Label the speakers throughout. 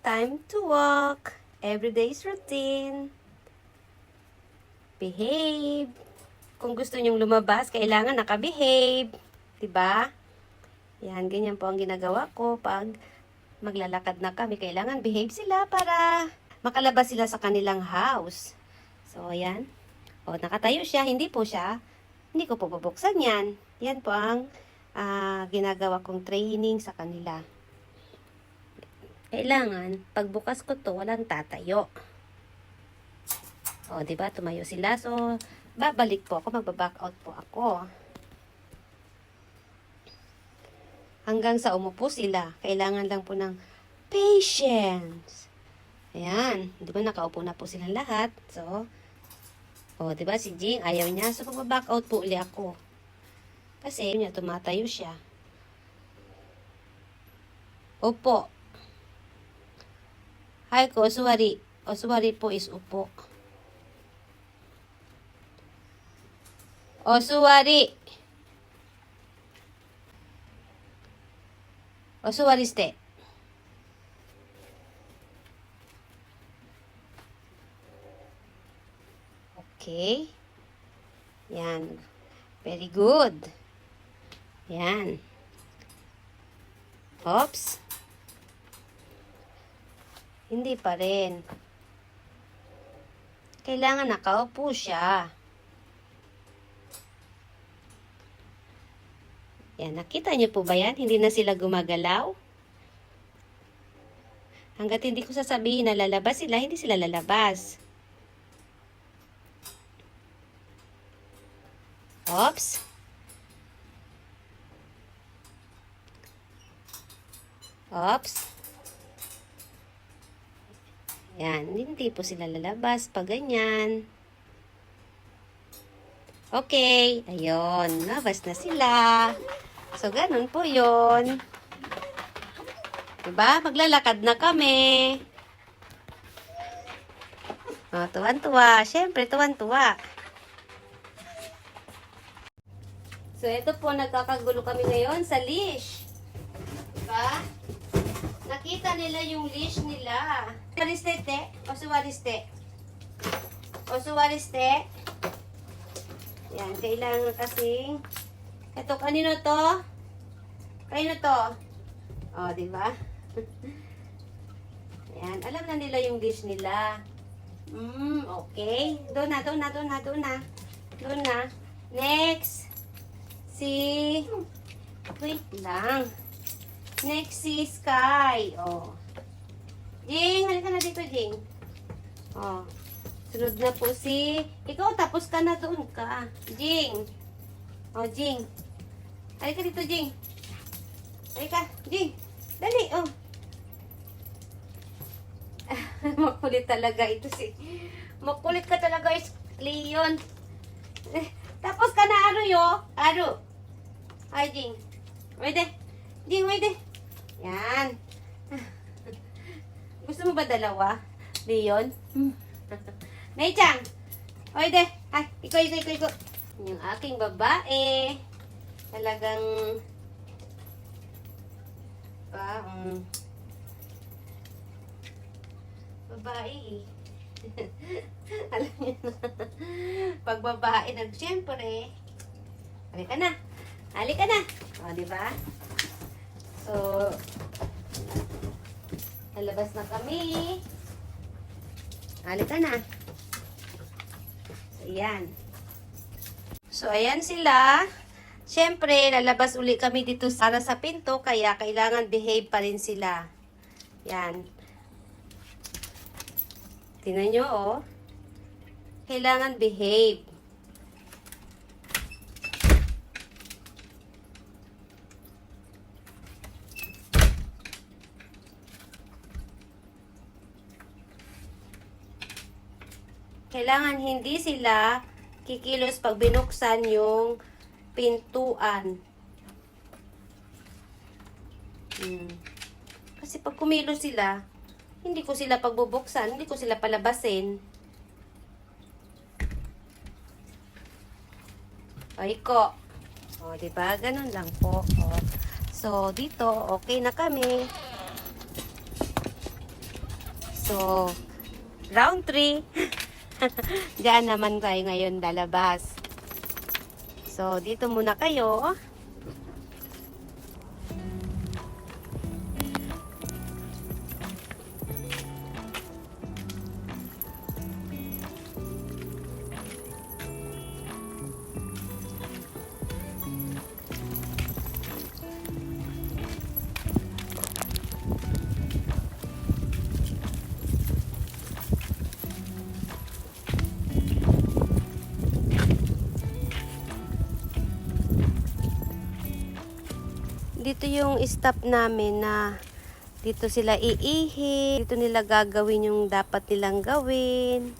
Speaker 1: Time to walk. Everyday's routine. Behave. Kung gusto nyong lumabas, kailangan nakabehave. Diba? Yan, ganyan po ang ginagawa ko pag maglalakad na kami. Kailangan behave sila para makalabas sila sa kanilang house. So, ayan. O, nakatayo siya. Hindi ko po bubuksan yan. Yan po ang ginagawa kong training sa kanila. Kailangan, pagbukas ko to, walang tatayo. O, diba? Tumayo sila. So, babalik po ako. Magbaback out po ako. Hanggang sa umupo sila. Kailangan lang po ng patience. Ayan. Diba? Nakaupo na po silang lahat. So, o, diba? Si Jing, ayaw niya. So, magbaback out po uli ako. Kasi, niya, tumatayo siya. Opo. Hi ko, osuwari. Osuwari po is upo. Osuwari. Osuwari ste. Okay. Yan. Very good. Yan. Oops. Hindi pa rin. Kailangan nakaupo siya. Yan, nakita niyo po ba yan? Hindi na sila gumagalaw. Hanggat hindi ko sasabihin na lalabas sila, hindi sila lalabas. Oops. Oops. Yan, hindi po sila lalabas pag ganyan. Okay, ayun, labas na sila. So, ganun po yun. Diba? Maglalakad na kami. O, tuwan-tuwa. Siyempre, tuwan-tuwa. So, ito po, nagkakagulo kami ngayon sa leash. Diba? Nakita nila yung leash nila. Osuwariste, te? Osuwariste. Osuwariste. Yan, kailangan kasing... Ito, kanino to? Kanino to? O, diba? Yan, alam na nila yung leash nila. Okay. Doon na. Next. Wait lang. Next si Sky. Oh. Jing, halika na dito, Jing. Oh. Sunod na po si... Ikaw, tapos ka na doon ka. Jing. Oh, Jing. Halika dito, Jing. Halika, Jing. Dali, oh. Makulit talaga ito si... Makulit ka talaga, Leon. Tapos ka na, Aro, yo. Aro. Ay, Jing. Pwede. Jing, pwede. Yan. Gusto mo ba dalawa? Leon? Nay-chan! Pwede. Ay, iko. Yung aking babae. Talagang... babae. Alam niyo na. Pag babae, siyempre. Halika na. O, diba? So, lalabas na kami. Halika na. So, ayan. So, ayan sila. Siyempre, lalabas uli kami dito para sa pinto, kaya kailangan behave pa rin sila. Yan. Tingnan nyo, oh. Kailangan behave. Kailangan hindi sila kikilos pag binuksan yung pintuan. Kasi pag kumilos sila, hindi ko sila pagbubuksan, hindi ko sila palabasin. O, iko. O, diba? Ganun lang po. O. So, dito, okay na kami. So, round 3. Diyan naman tayo ngayon lalabas. So, dito muna kayo. Dito yung stop namin na dito sila iihi. Dito nila gagawin yung dapat nilang gawin.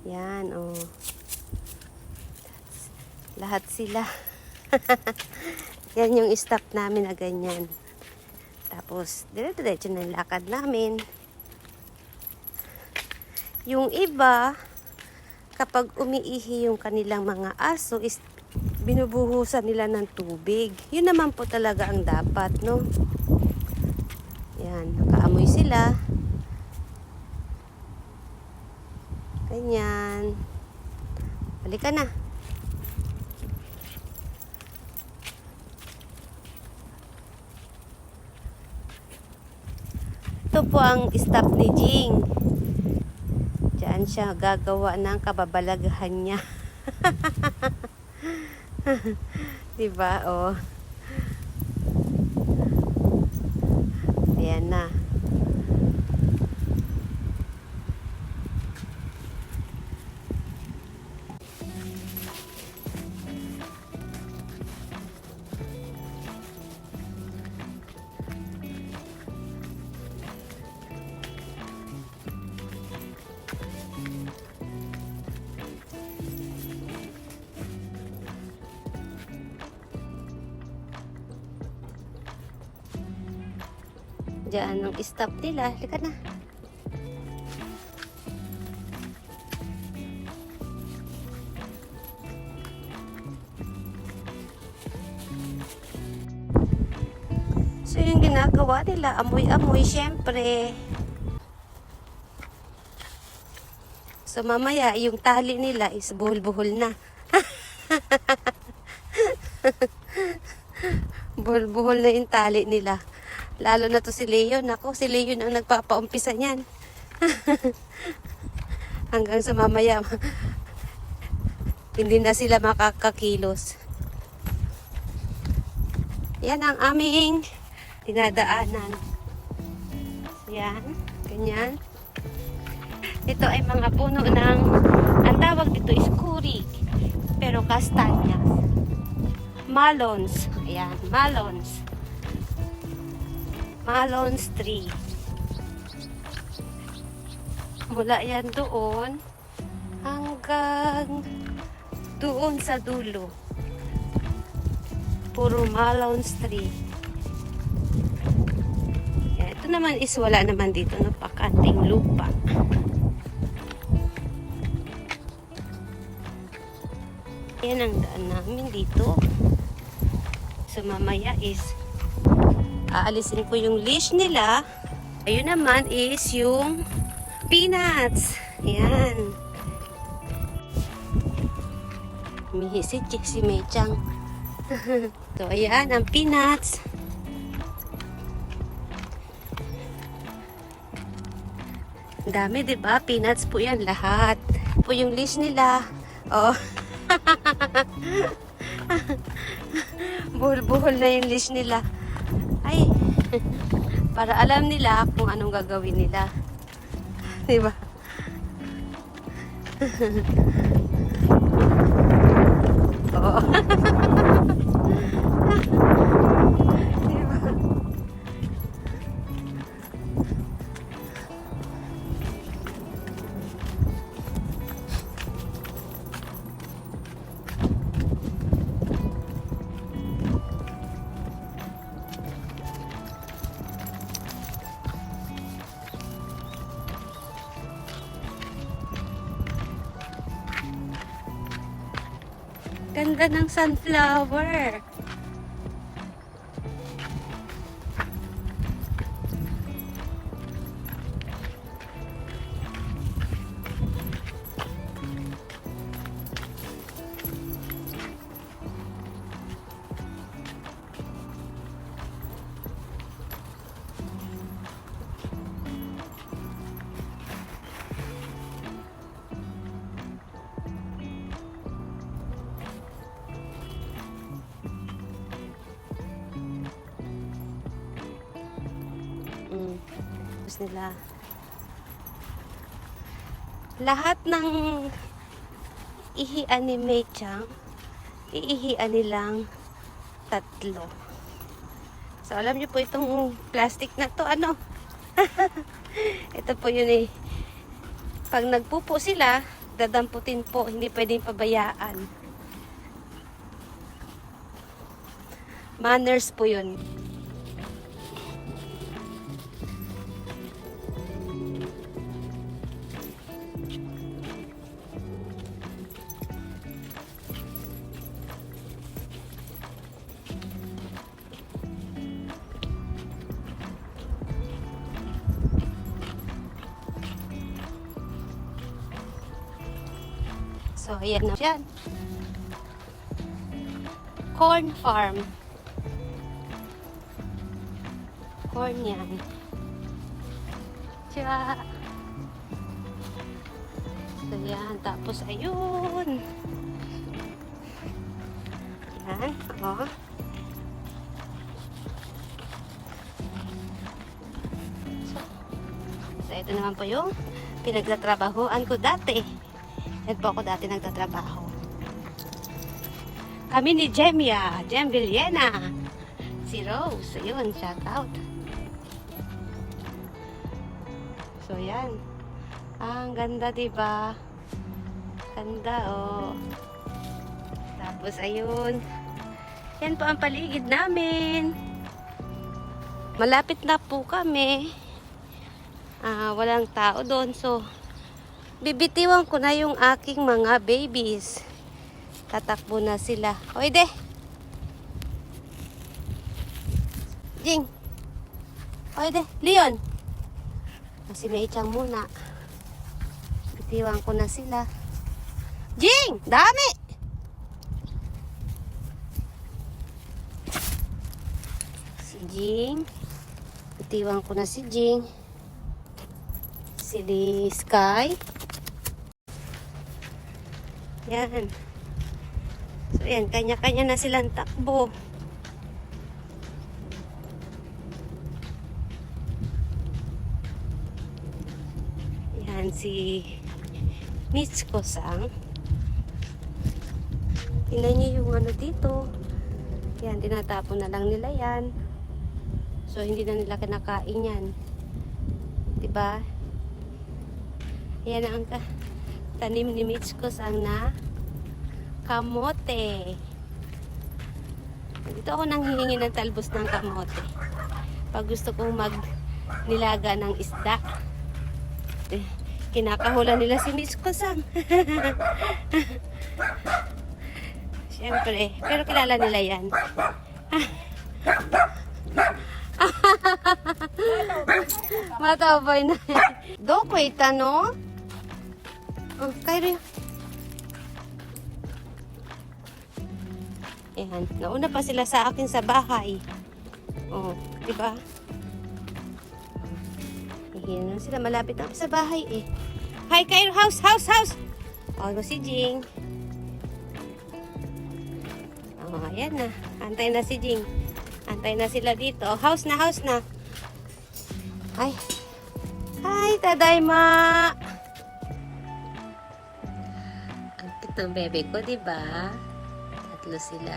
Speaker 1: Yan, oh. Lahat sila. Yan yung stop namin na ganyan. Tapos, dire-diretso na yung lakad namin. Yung iba, kapag umiihi yung kanilang mga aso, is binubuhusan nila ng tubig. Yun naman po talaga ang dapat, no? Yan, nakaamoy sila. Ganyan. Balik ka na. Ito po ang stop ni Jing. Diyan siya gagawa ng kababalaghan niya. Diba? Oh. Ayan na. Diyan ang stop nila. Halika na. So yung ginagawa nila, amoy-amoy syempre. So mamaya yung tali nila is buhol-buhol na. Buhol-buhol na yung tali nila. Lalo na to si Leon. Ako, si Leon ang nagpapaumpisa niyan. Hanggang sa mamaya, hindi na sila makakakilos. Yan ang aming dinadaanan. Yan, ganyan. Ito ay mga puno ng, ang tawag dito is kurig. Pero kastanyas. Malons. Ayan, malons. Malons tree. Mula yan doon hanggang doon sa dulo. Puro malons tree. Yan, ito naman is wala naman dito. Napakanting lupa. Yan ang daan namin dito. So mamaya is aalisin ko yung leash nila. Ayun naman is yung peanuts. Yan. Humihisit si Meichang. So, ayan ang peanuts. Ang dami, diba? Peanuts po yan lahat. Po yung leash nila. Oh. Buhol-buhol na yung leash nila. Ay, para alam nila kung anong gagawin nila. Diba? Oo. Diba? Ganda ng sunflower. Tapos nila. Lahat ng ihian ni Mei Chang, iihian nilang 3. So, alam niyo po itong plastic na to, ano? Ito po yun eh. Pag nagpupo sila, dadamputin po. Hindi pwedeng pabayaan. Manners po yun. So, ayan na yan. Corn farm. Corn yan. Tsa. So, yan. Tapos, ayun. Yan. O. So, ito naman po yung pinagtatrabahoan ko dati. Yan po ako dati nagtatrabaho. Kami ni Jemia, Jem Villena. Si Rose, ayun, shout out. So yan. Ang ganda, diba? Ganda, oh. Tapos ayun. Yan po ang paligid namin. Malapit na po kami. Walang tao doon, so bibitiwan ko na yung aking mga babies. Tatakbo na sila. Oy, de! Jing! Oy, de! Leon! Si Mei Chang muna. Bitiwan ko na sila. Jing! Dami! Si Jing. Bitiwan ko na si Jing. Si Sky. Yan. So, yan. Kanya-kanya na silang takbo. Yan si Mitsuko-san. Tingnan niyo yung ano dito. Yan. Tinatapon na lang nila yan. So, hindi na nila kinakain yan. Diba? Yan ang tanim ni Mitsuko-san na kamote. Dito ako nang hihingi ng talbos ng kamote. Pag gusto kong magnilaga ng isda. Kinakahula nila si Mitsuko-san. Siyempre. Pero kilala nila yan. Mataway na yan. Doko ita, no? Oh, kayo. Ayan. Nauna pa sila sa akin sa bahay. Oh, diba? Ayan na sila. Malapit na sa bahay eh. Hi, Cairo. House, house, house! Oh, si Jing. Oh, ayan na. Antay na si Jing. Antay na sila dito. House na, house na. Ay. Hi, tadayma! Ang kitong bebe ko, diba? Tatlo sila.